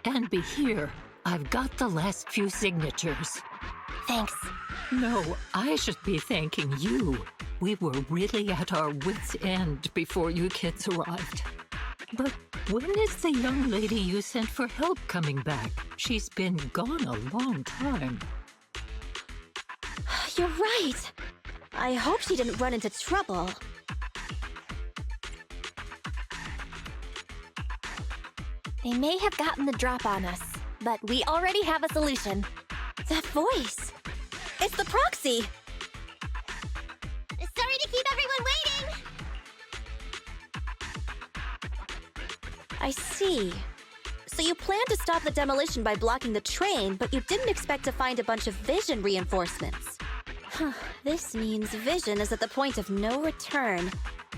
And be here. I've got the last few signatures. Thanks. No, I should be thanking you. We were really at our wits' end before you kids arrived. But when is the young lady you sent for help coming back? She's been gone a long time. You're right. I hope she didn't run into trouble. They may have gotten the drop on us, but we already have a solution. That voice! It's the proxy! Sorry to keep everyone waiting! I see. So you planned to stop the demolition by blocking the train, but you didn't expect to find a bunch of vision reinforcements. This means vision is at the point of no return.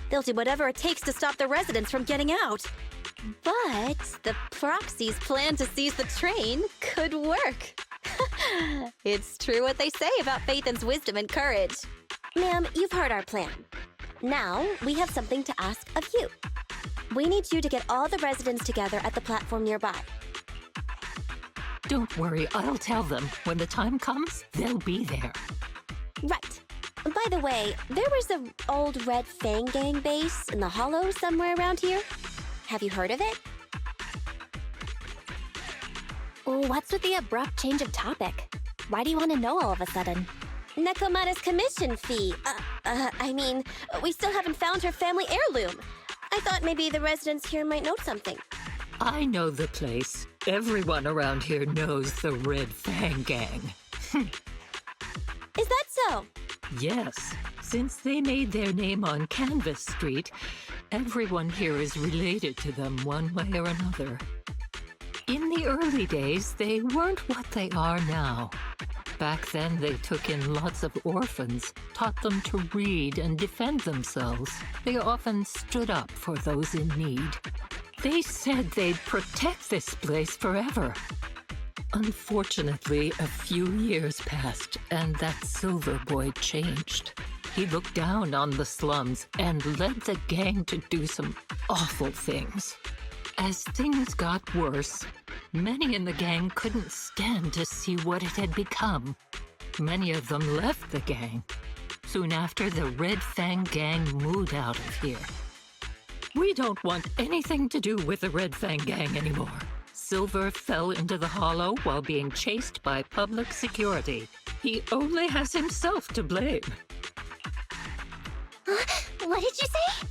They'll do whatever it takes to stop the residents from getting out. But the proxy's plan to seize the train could work. It's true what they say about Phaethon's wisdom and courage. Ma'am, you've heard our plan. Now, we have something to ask of you. We need you to get all the residents together at the platform nearby. Don't worry, I'll tell them. When the time comes, they'll be there. Right. By the way, there was an old Red Fang Gang base in the hollow somewhere around here. Have you heard of it? What's with the abrupt change of topic? Why do you want to know all of a sudden? Nekomata's commission fee. We still haven't found her family heirloom. I thought maybe the residents here might know something. I know the place. Everyone around here knows the Red Fang Gang. Is that so? Yes. Since they made their name on Canvas Street, everyone here is related to them one way or another. In the early days, they weren't what they are now. Back then, they took in lots of orphans, taught them to read and defend themselves. They often stood up for those in need. They said they'd protect this place forever. Unfortunately, a few years passed, and that Silver Boy changed. He looked down on the slums and led the gang to do some awful things. As things got worse, many in the gang couldn't stand to see what it had become. Many of them left the gang. Soon after, the Red Fang Gang moved out of here. We don't want anything to do with the Red Fang Gang anymore. Silver fell into the hollow while being chased by public security. He only has himself to blame. What did you say?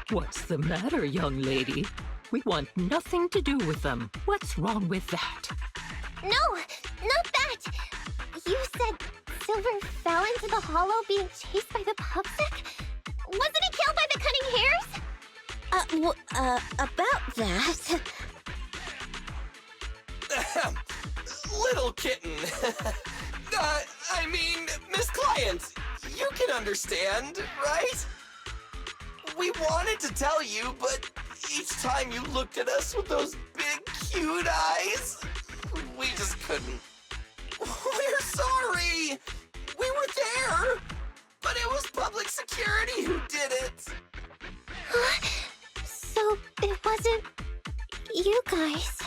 What's the matter, young lady? We want nothing to do with them. What's wrong with that? No, not that! You said Silver fell into the hollow being chased by the public? Wasn't he killed by the cunning hares? About that... Little kitten. Miss Client, you can understand, right? We wanted to tell you, but each time you looked at us with those big, cute eyes, we just couldn't. We're sorry. We were there, but it was public security who did it. So it wasn't you guys.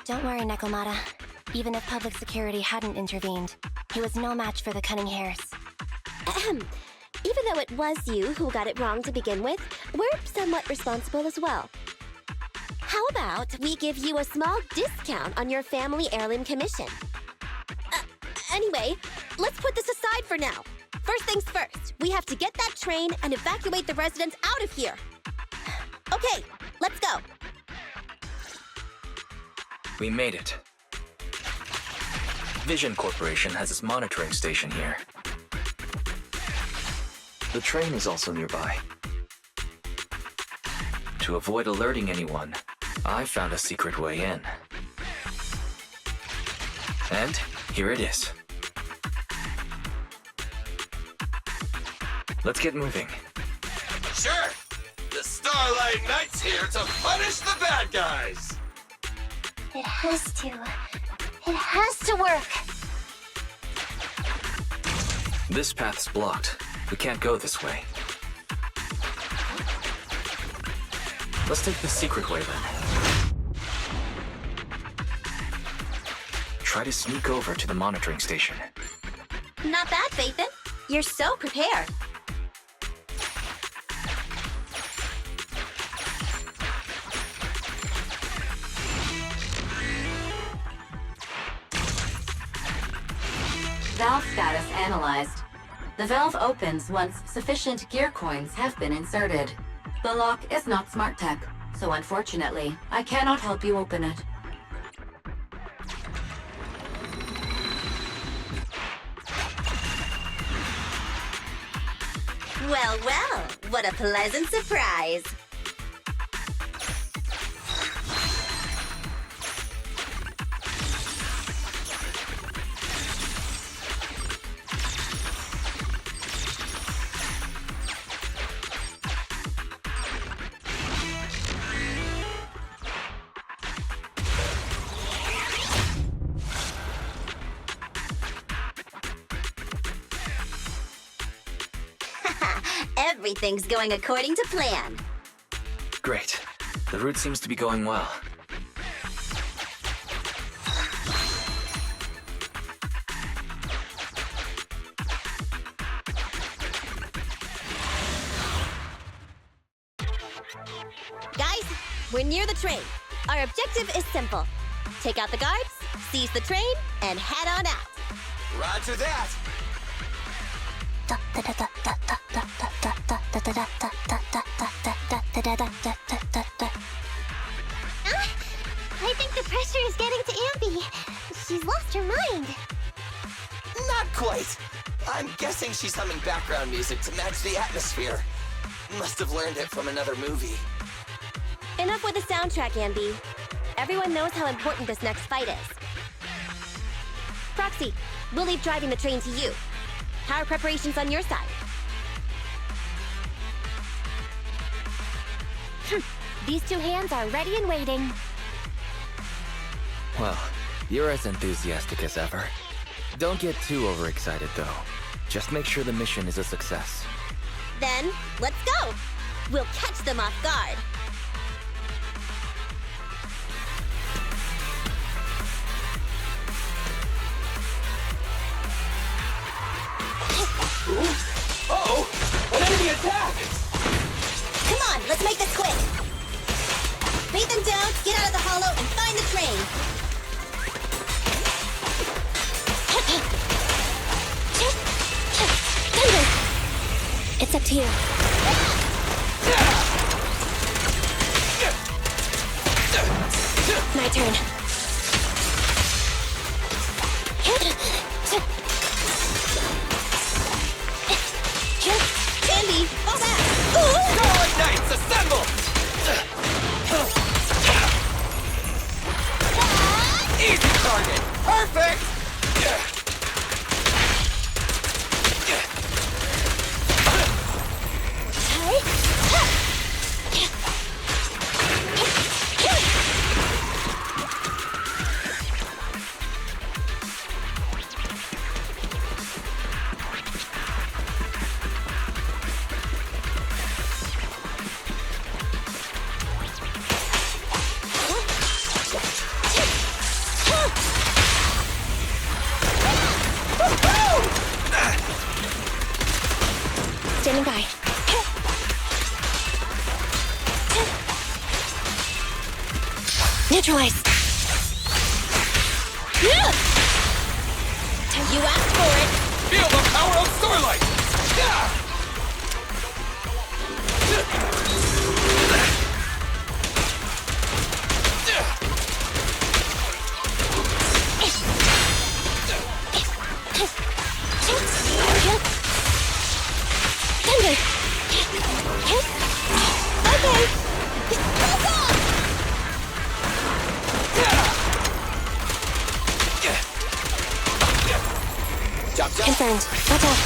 Don't worry, Nekomata. Even if public security hadn't intervened, he was no match for the cunning hares. Even though it was you who got it wrong to begin with, we're somewhat responsible as well. How about we give you a small discount on your family heirloom commission? Anyway, let's put this aside for now. First things first, we have to get that train and evacuate the residents out of here. Okay, let's go. We made it. Vision Corporation has its monitoring station here. The train is also nearby. To avoid alerting anyone, I found a secret way in. And here it is. Let's get moving. Sure. The Starlight Knight's here to punish the bad guys. It has to. It has to work. This path's blocked. We can't go this way. Let's take the secret way then. try to sneak over to the monitoring station. Not bad, Phaethon. You're so prepared. Valve status analyzed. The valve opens once sufficient gear coins have been inserted. The lock is not smart tech, so unfortunately, I cannot help you open it. Well, well, what a pleasant surprise. Everything's going according to plan. Great. The route seems to be going well. Guys, we're near the train. Our objective is simple. Take out the guards, seize the train, and head on out. Roger that! I think the pressure is getting to Ambi. She's lost her mind. Not quite. I'm guessing she's humming background music to match the atmosphere. Must have learned it from another movie. Enough with the soundtrack, Ambi. Everyone knows how important this next fight is. Proxy, we'll leave driving the train to you. How are preparations on your side? These two hands are ready and waiting. Well, you're as enthusiastic as ever. Don't get too overexcited, though. Just make sure the mission is a success. Then, let's go! We'll catch them off guard. Uh-oh! An enemy attack! Come on, let's make this quick! Beat them down, get out of the hollow, and find the train! Thunder! It's up to you. My turn. Andy, fall back! Starlight Knights, assemble! Easy target! Perfect! Standing by. Neutralize. You asked for it. Feel the power of Starlight! Thunder. Okay. Hold on. Jump, jump! Confirmed. Watch out.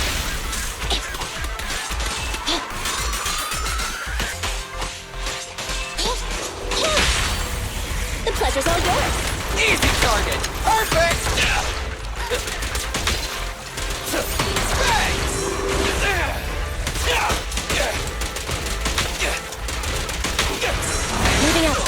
The pleasure's all yours. Easy target! Perfect! Bang! Moving out.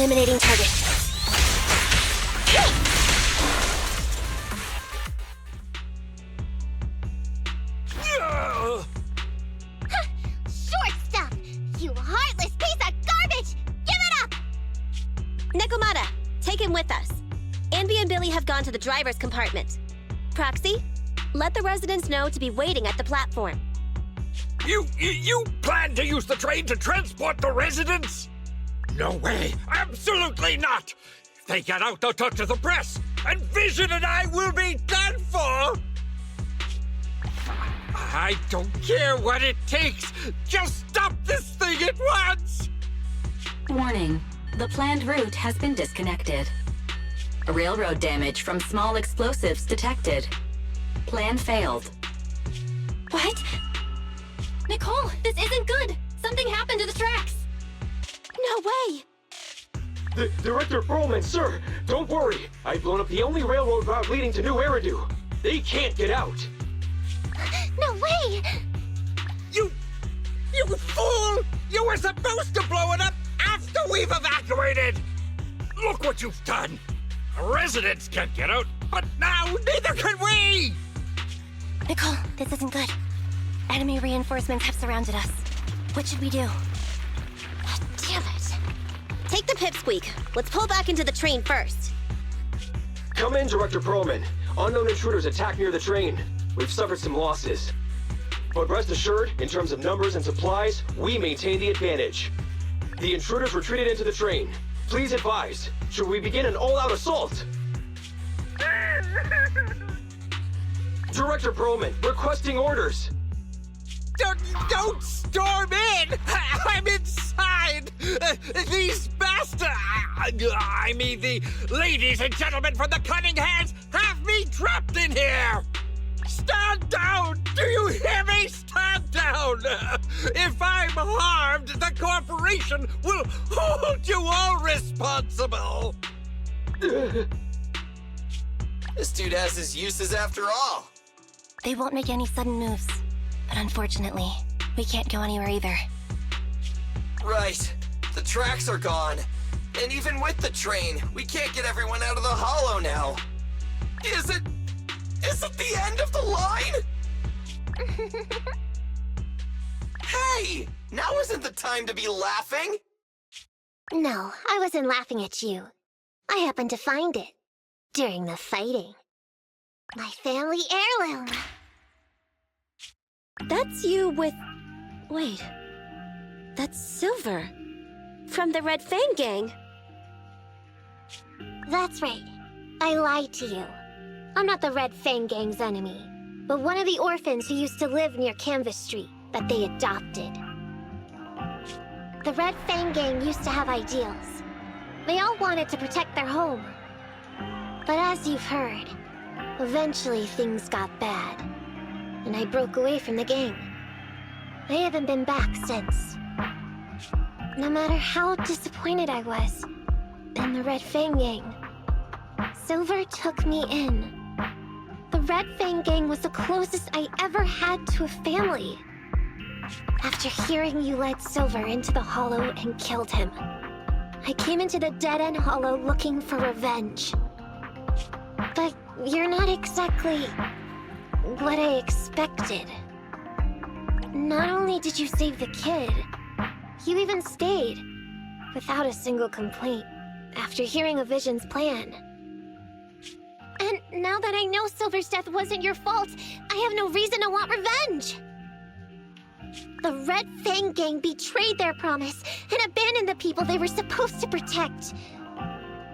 Eliminating target. Short stuff! You heartless piece of garbage! Give it up! Nekomata, take him with us. Anby and Billy have gone to the driver's compartment. Proxy, let the residents know to be waiting at the platform. You plan to use the train to transport the residents? No way! Absolutely not! If they get out, they'll talk to the press, and Vision and I will be done for! I don't care what it takes! Just stop this thing at once! Warning. The planned route has been disconnected. Railroad damage from small explosives detected. Plan failed. What? Nicole, this isn't good! Something happened to the tracks! No way! Director Perlman, sir, don't worry. I've blown up the only railroad route leading to New Eridu. They can't get out. No way! You fool! You were supposed to blow it up after we've evacuated! Look what you've done! The residents can't get out, but now neither can we! Nicole, this isn't good. Enemy reinforcements have surrounded us. What should we do? Damn it. Take the pipsqueak. Let's pull back into the train first. Come in, Director Perlman. Unknown intruders attacked near the train. We've suffered some losses. But rest assured, in terms of numbers and supplies, we maintain the advantage. The intruders retreated into the train. Please advise, should we begin an all-out assault? Director Perlman, requesting orders. Don't storm in! I'm inside! These bastards! I mean, the ladies and gentlemen from the Cunning Hands have me trapped in here! Stand down! Do you hear me? Stand down! If I'm harmed, the corporation will hold you all responsible! This dude has his uses after all. They won't make any sudden moves. But unfortunately, we can't go anywhere either. Right. The tracks are gone. And even with the train, we can't get everyone out of the hollow now. Is it the end of the line? Hey! Now isn't the time to be laughing! No, I wasn't laughing at you. I happened to find it. During the fighting. My family heirloom. That's you with... Wait. That's Silver. From the Red Fang Gang. That's right. I lied to you. I'm not the Red Fang Gang's enemy, but one of the orphans who used to live near Canvas Street that they adopted. The Red Fang Gang used to have ideals. They all wanted to protect their home. But as you've heard, eventually things got bad, and I broke away from the gang. I haven't been back since. No matter how disappointed I was in the Red Fang Gang, Silver took me in. The Red Fang Gang was the closest I ever had to a family. After hearing you led Silver into the Hollow and killed him, I came into the Dead-End Hollow looking for revenge. But you're not exactly what I expected. Not only did you save the kid, you even stayed, without a single complaint, after hearing of Vision's plan. And now that I know Silver's death wasn't your fault, I have no reason to want revenge! The Red Fang Gang betrayed their promise and abandoned the people they were supposed to protect.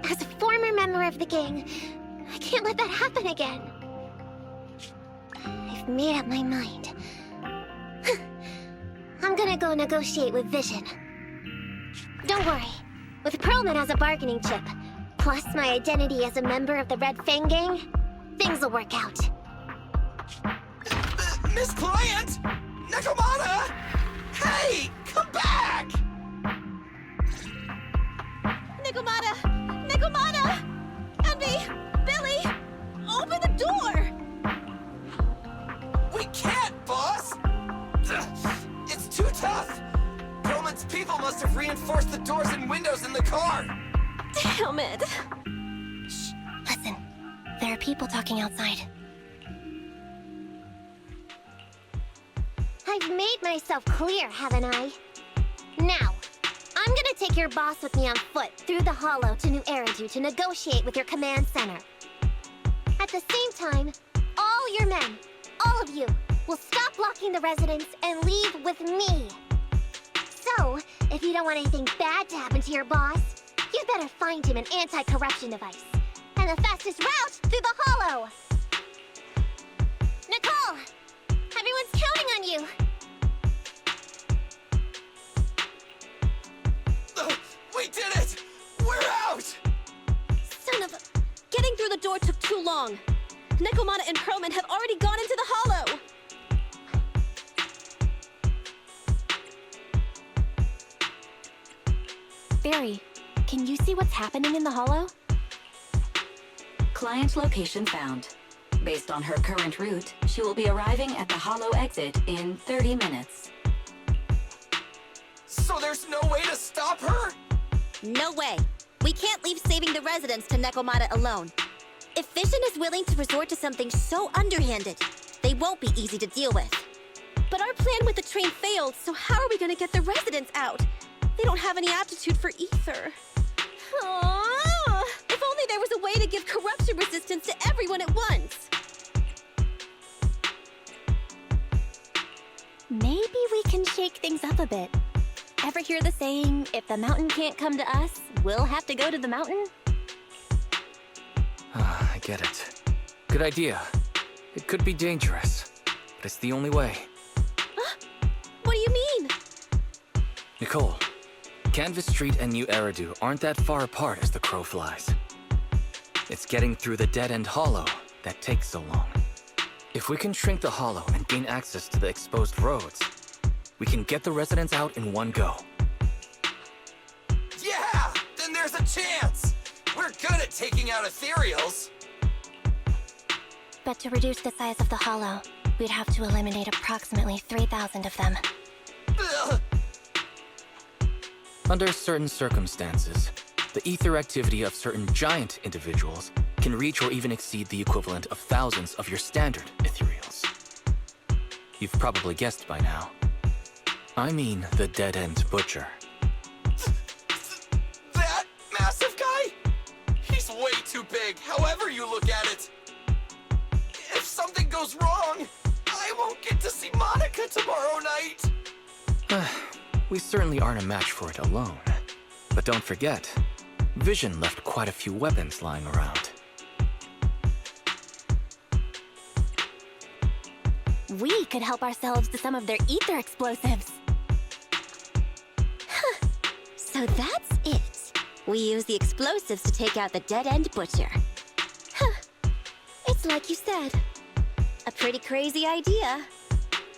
As a former member of the gang, I can't let that happen again. I've made up my mind. I'm gonna go negotiate with Vision. Don't worry. With Perlman as a bargaining chip, plus my identity as a member of the Red Fang Gang, things will work out. Miss Client! Nekomata! Hey! Come back! Nekomata! Nekomata! Enby! Billy! Open the door! We can't, boss! It's too tough! Perlman's people must have reinforced the doors and windows in the car! helmet. Shh, listen. There are people talking outside. I've made myself clear, haven't I? Now, I'm gonna take your boss with me on foot through the Hollow to New Eridu to negotiate with your command center. At the same time, all your men, all of you, will stop blocking the residents and leave with me. So, if you don't want anything bad to happen to your boss, you'd better find him an anti-corruption device. And the fastest route through the Hollow! Nicole! Everyone's counting on you! We did it! We're out! Son of a... Getting through the door took too long. Nekomata and Perlman have already gone into the Hollow! Barry, can you see what's happening in the Hollow? Client location found. Based on her current route, she will be arriving at the Hollow exit in 30 minutes. So there's no way to stop her? No way. We can't leave saving the residents to Nekomata alone. If Vision is willing to resort to something so underhanded, they won't be easy to deal with. But our plan with the train failed, so how are we gonna get the residents out? They don't have any aptitude for ether. Aww. If only there was a way to give corruption resistance to everyone at once. Maybe we can shake things up a bit. Ever hear the saying, if the mountain can't come to us, we'll have to go to the mountain? I get it. Good idea. It could be dangerous, but it's the only way. What do you mean? Nicole, Canvas Street and New Eridu aren't that far apart as the crow flies. It's getting through the dead-end Hollow that takes so long. If we can shrink the Hollow and gain access to the exposed roads, we can get the residents out in one go. Yeah! Then there's a chance! We're good at taking out ethereals! But to reduce the size of the Hollow, we'd have to eliminate approximately 3,000 of them. Ugh. Under certain circumstances, the ether activity of certain giant individuals can reach or even exceed the equivalent of thousands of your standard ethereals. You've probably guessed by now. I mean the dead-end butcher. That massive guy? He's way too big, however you look at it. If something goes wrong, I won't get to see Monica tomorrow night. We certainly aren't a match for it alone. But don't forget, Vision left quite a few weapons lying around. We could help ourselves to some of their ether explosives. So that's it. We use the explosives to take out the dead-end butcher. It's like you said. A pretty crazy idea.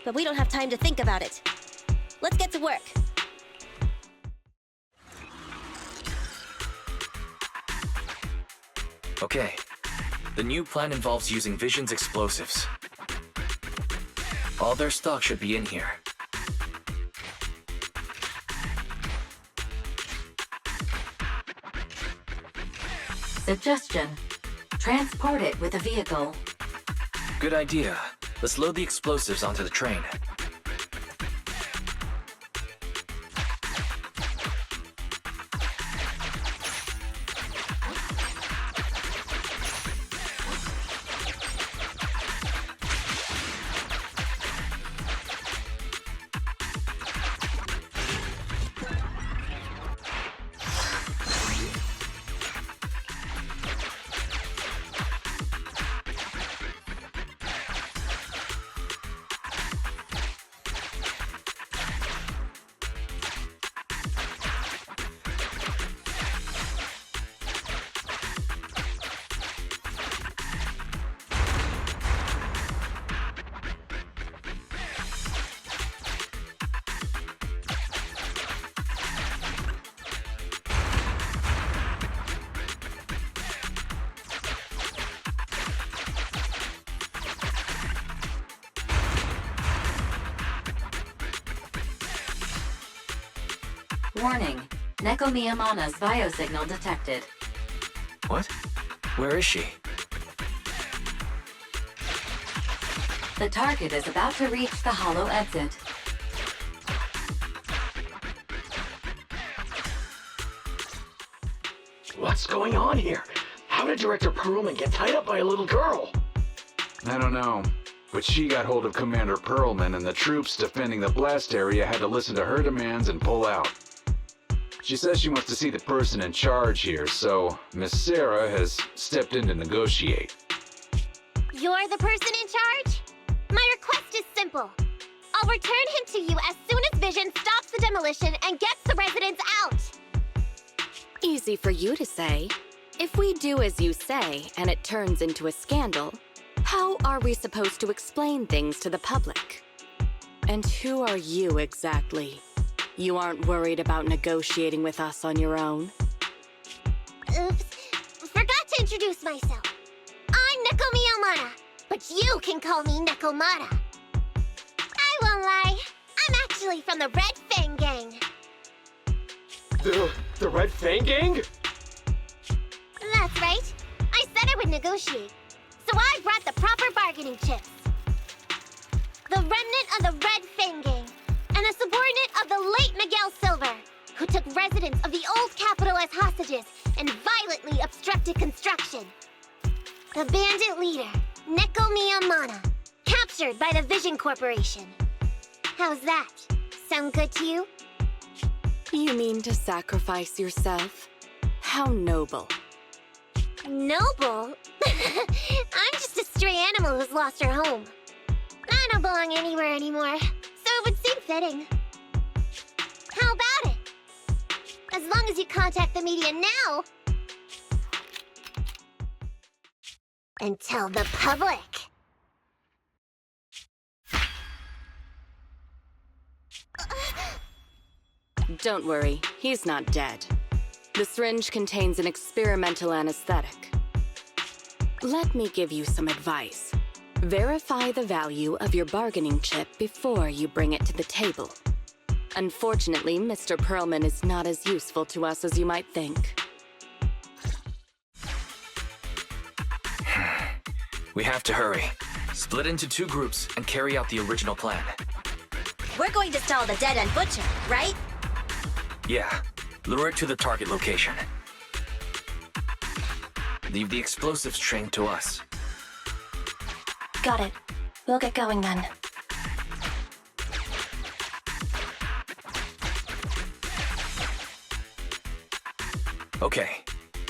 But we don't have time to think about it. Let's get to work. Okay. The new plan involves using Vision's explosives. All their stock should be in here. Suggestion. Transport it with a vehicle. Good idea. Let's load the explosives onto the train. Warning. Nekomiyamana's biosignal detected. What? Where is she? The target is about to reach the hollow exit. What's going on here? How did Director Perlman get tied up by a little girl? I don't know, but she got hold of Commander Perlman, and the troops defending the blast area had to listen to her demands and pull out. She says she wants to see the person in charge here, so Miss Sarah has stepped in to negotiate. You're the person in charge? My request is simple. I'll return him to you as soon as Vision stops the demolition and gets the residents out. Easy for you to say. If we do as you say and it turns into a scandal, how are we supposed to explain things to the public? And who are you exactly? You aren't worried about negotiating with us on your own? Oops. Forgot to introduce myself. I'm Neko Miyamata, but you can call me Nekomata. I won't lie. I'm actually from the Red Fang Gang. The Red Fang Gang? That's right. I said I would negotiate. So I brought the proper bargaining chips. The remnant of the Red Fang Gang, and a subordinate of the late Miguel Silver, who took residents of the old capital as hostages and violently obstructed construction. The bandit leader, Neko Miyamata, captured by the Vision Corporation. How's that? Sound good to you? You mean to sacrifice yourself? How noble. Noble? I'm just a stray animal who's lost her home. I don't belong anywhere anymore, so it would seem fitting. How about it? As long as you contact the media now, and tell the public. Don't worry, he's not dead. The syringe contains an experimental anesthetic. Let me give you some advice. Verify the value of your bargaining chip before you bring it to the table. Unfortunately, Mr. Perlman is not as useful to us as you might think. We have to hurry. Split into 2 groups and carry out the original plan. We're going to stall the dead-end butcher, right? Yeah. Lure it to the target location. Leave the explosives train to us. Got it. We'll get going then. Okay,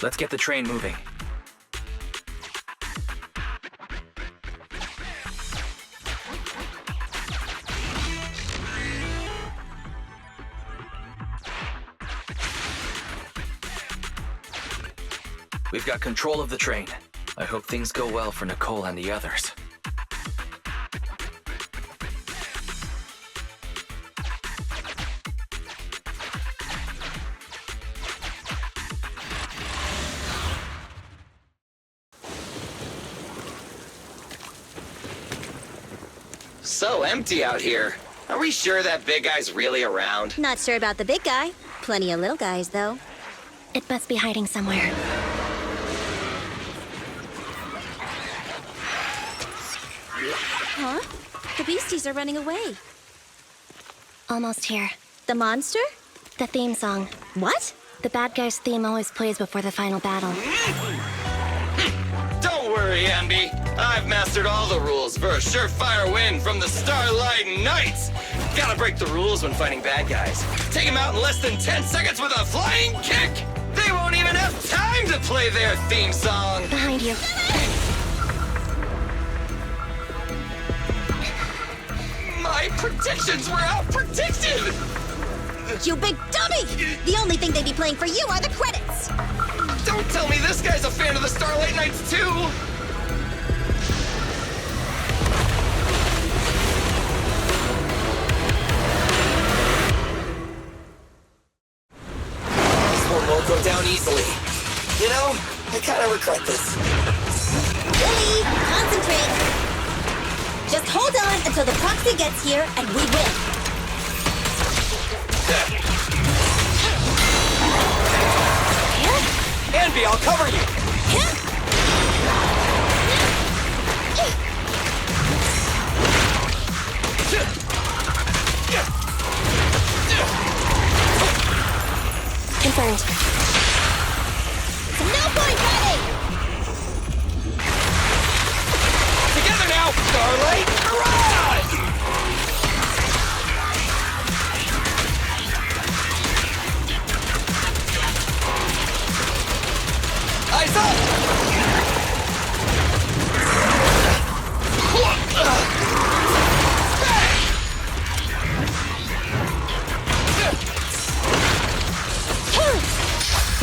let's get the train moving. We've got control of the train. I hope things go well for Nicole and the others. So empty out here. Are we sure that big guy's really around? Not sure about the big guy. Plenty of little guys, though. It must be hiding somewhere. Huh? The beasties are running away. Almost here. The monster? The theme song. What? The bad guy's theme always plays before the final battle. Don't worry, Ambi. I've mastered all the rules for a surefire win from the Starlight Knights. Gotta break the rules when fighting bad guys. Take them out in less than 10 seconds with a flying kick. They won't even have time to play their theme song. Behind you. My predictions were out-predicted! You big dummy! The only thing they'd be playing for you are the credits! Don't tell me this guy's a fan of the Starlight Knights, too! This one won't go down easily. You know, I kind of regret this. Lily, concentrate! Just hold on until the proxy gets here and we win. Anby, I'll cover you! Confirmed. No point running! Together now! Starlight Barrage! Eyes up!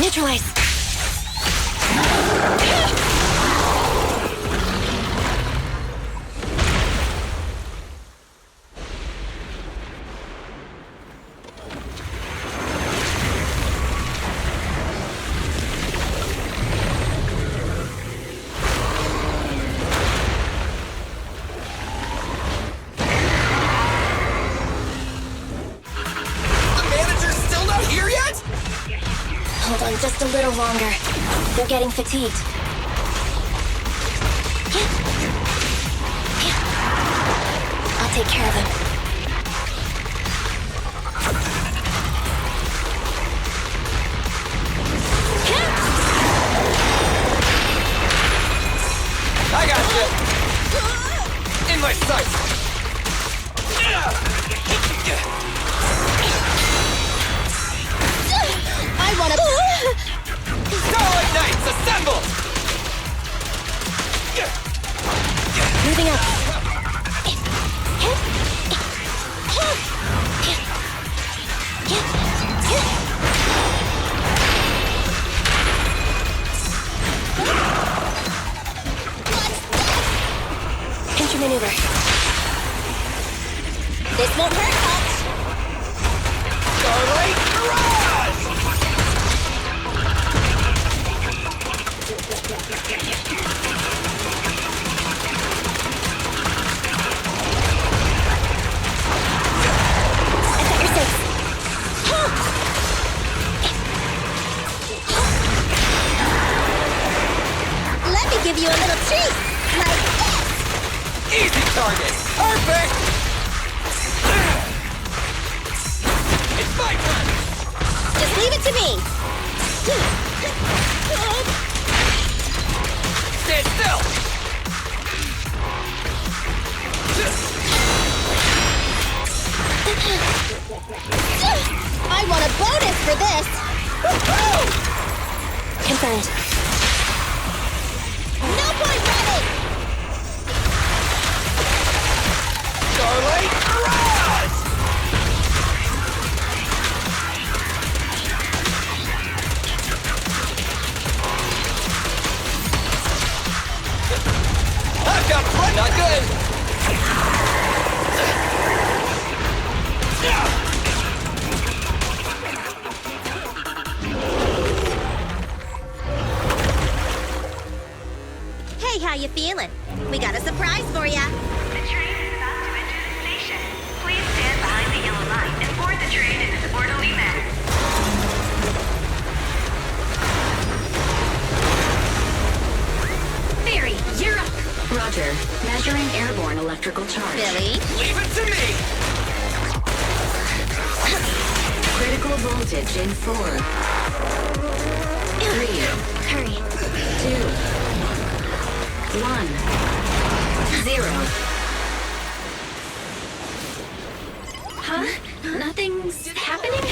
Neutralize. Just a little longer. They're getting fatigued. I'll take care of them. I got you! In my sights! I wanna... Starlight Knights, assemble! Moving up. Intermaneuver. This won't hurt much. Starlight Barrage! Let me give you a little treat, like this! Easy target! Perfect! It's my turn! Just leave it to me! Stand still! I want a bonus for this! Confirmed. No point running! Starlight Barrage! I've got front, not good! Hey, how you feeling? We got a surprise for ya. The train is about to enter the station. Please stand behind the yellow line and board the train in an orderly manner. Barry, you're up! Roger. Measuring airborne electrical charge. Billy? Leave it to me! Critical voltage in 4. 3. Hurry. 2. 1. 0. Huh? Nothing's happening?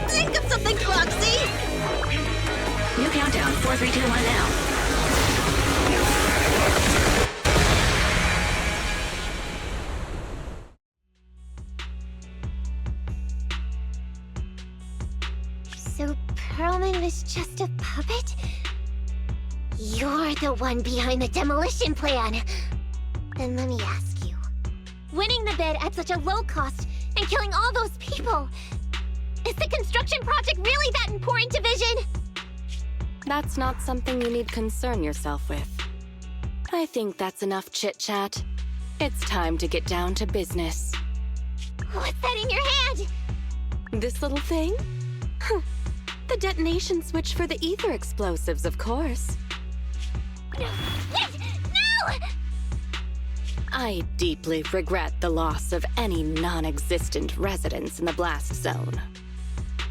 Think of something, Roxy! New countdown. 4, 3, 2, 1 now. So Perlman was just a puppet? You're the one behind the demolition plan. Then let me ask you. Winning the bid at such a low cost and killing all those people, is the construction project really that important to Vision? That's not something you need concern yourself with. I think that's enough chit-chat. It's time to get down to business. What's that in your hand? This little thing? The detonation switch for the ether explosives, of course. Wait! No! I deeply regret the loss of any non-existent residents in the blast zone.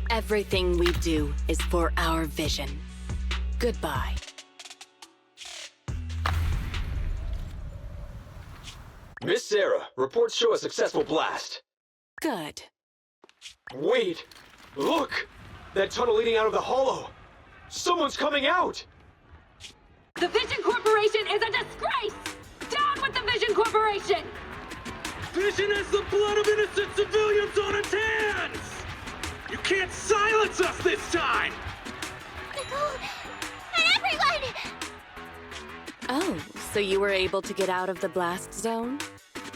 Everything we do is for our vision. Goodbye. Miss Sarah, reports show a successful blast. Good. Wait! Look! That tunnel leading out of the hollow! Someone's coming out! The Vision Corporation is a disgrace! Down with the Vision Corporation! Vision has the blood of innocent civilians on its hands! You can't silence us this time! Nicole! And everyone! Oh, so you were able to get out of the blast zone?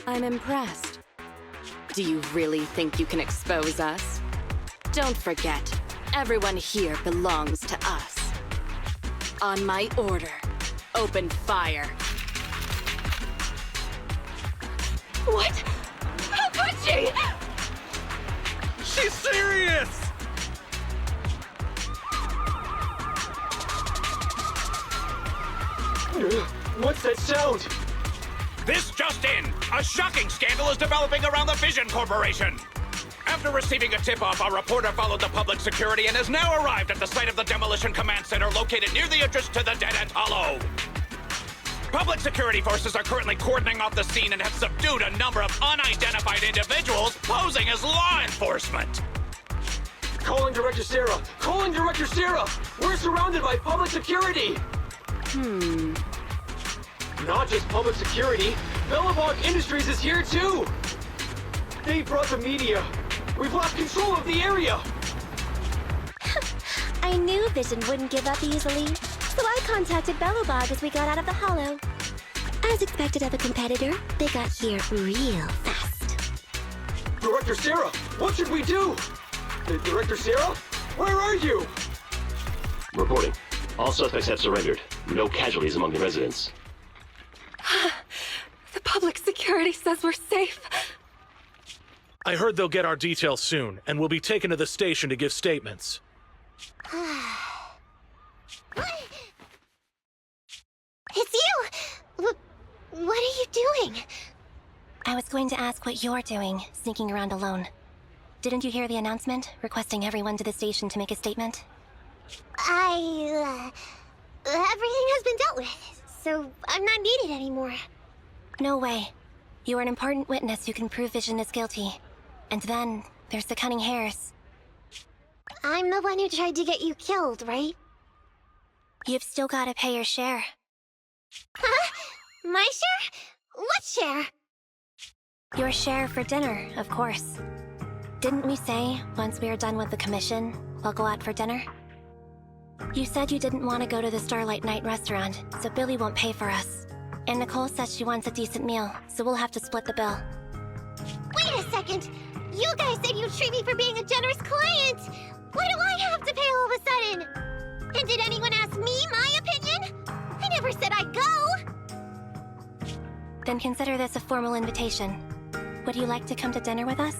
I'm impressed. Do you really think you can expose us? Don't forget, everyone here belongs to us. On my order, open fire. What? How could she? She's serious! What's that sound? This just in! A shocking scandal is developing around the Vision Corporation! After receiving a tip-off, our reporter followed the public security and has now arrived at the site of the Demolition Command Center located near the entrance to the dead-end hollow. Public security forces are currently cordoning off the scene and have subdued a number of unidentified individuals posing as law enforcement. Calling Director Sarah! Calling Director Sarah! We're surrounded by public security! Not just public security, Bellabog Industries is here too! They brought the media! We've lost control of the area! I knew Vision wouldn't give up easily, so I contacted Bellabog as we got out of the hollow. As expected of a competitor, they got here real fast. Director Sarah, what should we do? Director Sarah? Where are you? Reporting. All suspects have surrendered. No casualties among the residents. The public security says we're safe. I heard they'll get our details soon, and we'll be taken to the station to give statements. It's you! What are you doing? I was going to ask what you're doing, sneaking around alone. Didn't you hear the announcement, requesting everyone to the station to make a statement? Everything has been dealt with, so I'm not needed anymore. No way. You are an important witness who can prove Vision is guilty. And then, there's the cunning hares. I'm the one who tried to get you killed, right? You've still gotta pay your share. Huh? My share? What share? Your share for dinner, of course. Didn't we say, once we are done with the commission, we'll go out for dinner? You said you didn't want to go to the Starlight Night restaurant, so Billy won't pay for us. And Nicole says she wants a decent meal, so we'll have to split the bill. Wait a second! You guys said you'd treat me for being a generous client! Why do I have to pay all of a sudden? And did anyone ask me my opinion? I never said I'd go! Then consider this a formal invitation. Would you like to come to dinner with us?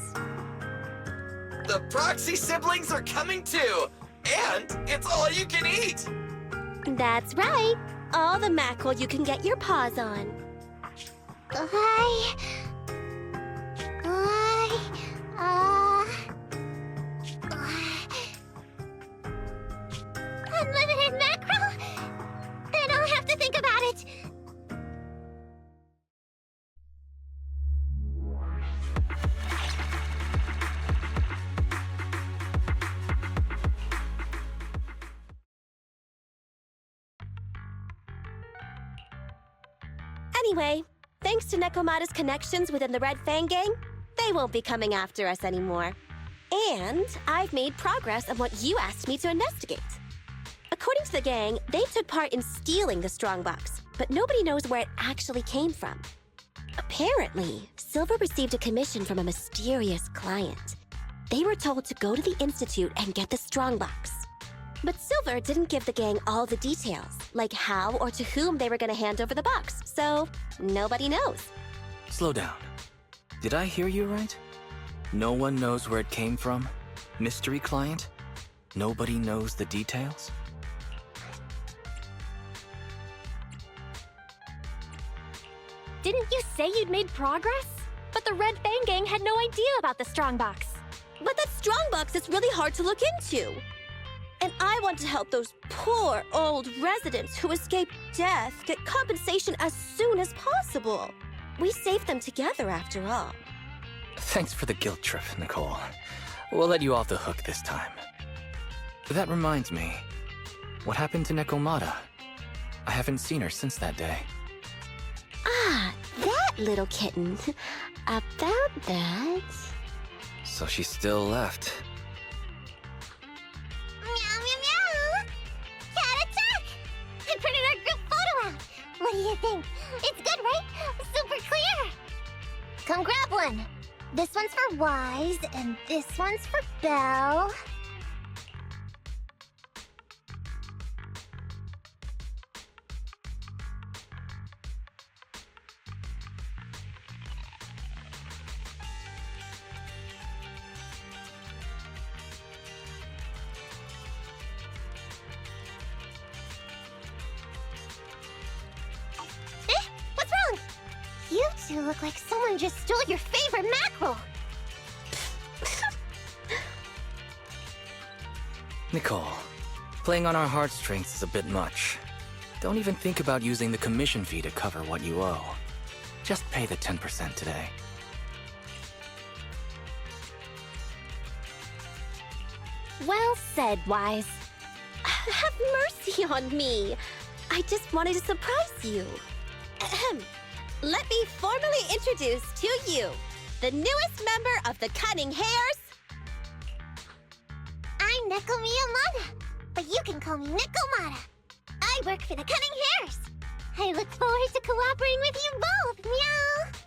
The Proxy siblings are coming too! And it's all you can eat! That's right! All the mackerel you can get your paws on. Unlimited mackerel? Then I'll have to think about it. Anyway, thanks to Nekomata's connections within the Red Fang Gang, they won't be coming after us anymore. And I've made progress on what you asked me to investigate. According to the gang, they took part in stealing the strongbox, but nobody knows where it actually came from. Apparently, Silver received a commission from a mysterious client. They were told to go to the Institute and get the strongbox. But Silver didn't give the gang all the details, like how or to whom they were going to hand over the box, so nobody knows. Slow down. Did I hear you right? No one knows where it came from? Mystery client? Nobody knows the details? Didn't you say you'd made progress? But the Red Fang Gang had no idea about the strongbox. But that strongbox is really hard to look into. And I want to help those poor old residents who escaped death get compensation as soon as possible. We saved them together after all. Thanks for the guilt trip, Nicole. We'll let you off the hook this time. That reminds me, what happened to Nekomata? I haven't seen her since that day. Ah, that little kitten. About that... So she still left. Meow, meow, meow! Cat attack! I printed our group photo out. What do you think? It's good, right? Super clear! Come grab one. This one's for Wise, and this one's for Belle. What's wrong? You two look like someone just stole your favorite mackerel. Nicole, playing on our heartstrings is a bit much. Don't even think about using the commission fee to cover what you owe. Just pay the 10% today. Well said, Wise. Have mercy on me. I just wanted to surprise you. Ahem. Let me formally introduce to you the newest member of the Cunning Hares. I'm Neko Miyamada, but you can call me Nekomata. I work for the Cunning Hares. I look forward to cooperating with you both, meow.